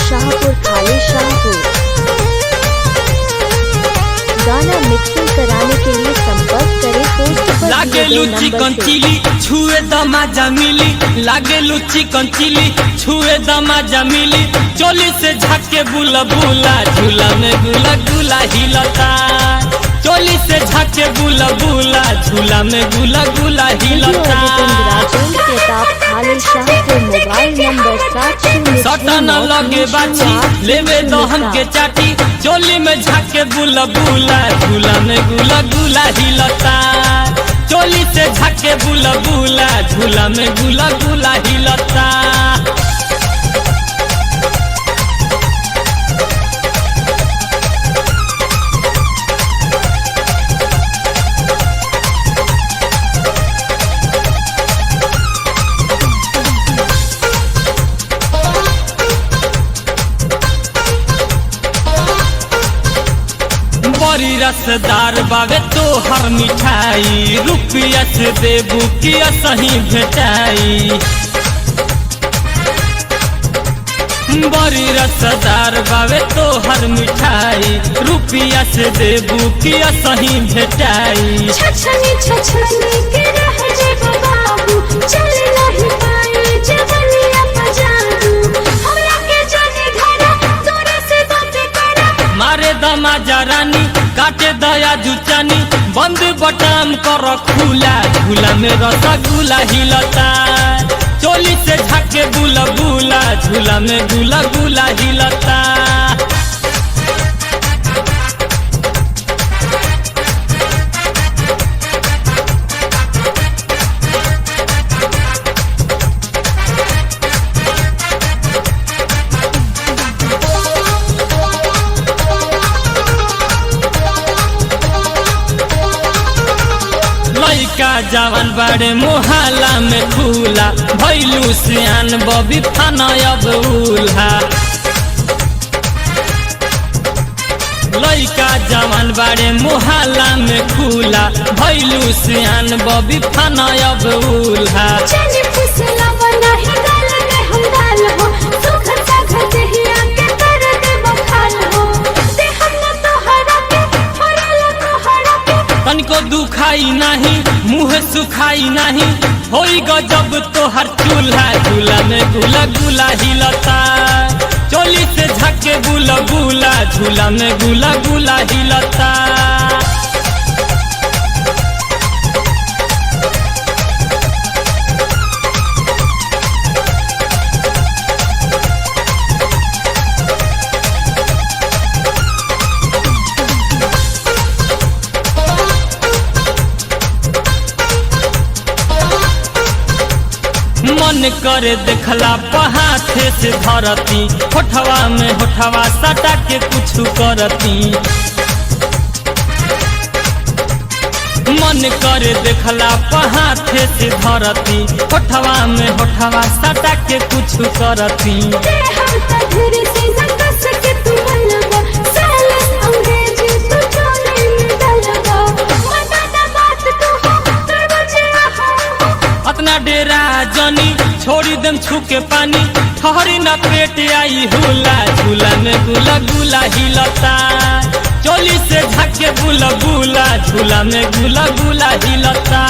शाहपुर खाली शाहपुर। गाना मिक्सिंग कराने के लिए संपर्क करें पोस्ट पर लागे लुची कंचिली छुए दमा जमीली, लागे लुची कंचिली छुए दमा जमीली, चोली से झाके बुला बुला झूला में गुला गुला हिलता, चोली से झाके बुला बुला झूला में गुला गुला हिलता। खाली शाहपुर मोबाइल नंबर 70 सटन लगे बाछी लेवे दहन के चाटी, चोली में झाके बुला बुला झूला में गुला गुला हिलता, चोली से झाके बुला बुला झूला में गुला गुला हिलता। बड़ी रसदार बावे तो हर मिठाई, रुपया से देबू किया सही भेटाई। बड़ी रसदार बावे तो हर मिठाई, रुपया से देबू किया सही भेटाई। छछनी छछनी के रह जेबो बाबू, चल नहीं पाए जवनिया पजादू, हमरा के जाने धरा तोरे से बातें करा, मारे दमा जरानी काटे दया जुचानी, बंद बटाम कर खुला झूला में रसगुल्ला हिलता, चोली से झाके बुला बुला झूला में गुला गुला हिलता। लइका जवान बड़े मोहल्ला में खुला, भैलू सियान बबी थाना अब उल्हा। लइका जवान बड़े मोहल्ला में खुला, भैलू सियान बबी थाना अब उल्हा। चली फुसला बना ही गाल में हम डाल हो, सुख सागर ही आके कर दे बखाल हो, दे हम न तोहरा के फरल तोहरा के, तनिको दुखाई नहीं मुँह सुखाई नहीं, होई गजब तोहर चूल्हा झूला में गुला गुला हिलता, चोली से झके बुला बुला झूला में गुला गुला हिलता। मन करे देखला पहाथे से धरती, होठवा में होठवा सटा के कुछ करती। मन करे देखला पहाथे से धरती, होठवा में होठवा सटा के कुछ करती। दे हम तधुर से नकस के तू मनवा, सालस अंग्रेजी तू चोली में डलवा, मना दा बात तू हो दरवाजे हो, अपना डेरा जनी छोड़ी दम छू के पानी, ठहरी न पेट आई हुला झूला में गुला गुला हिलता, चोली से झाके बुला बुला झूला में गुला गुला हिलता।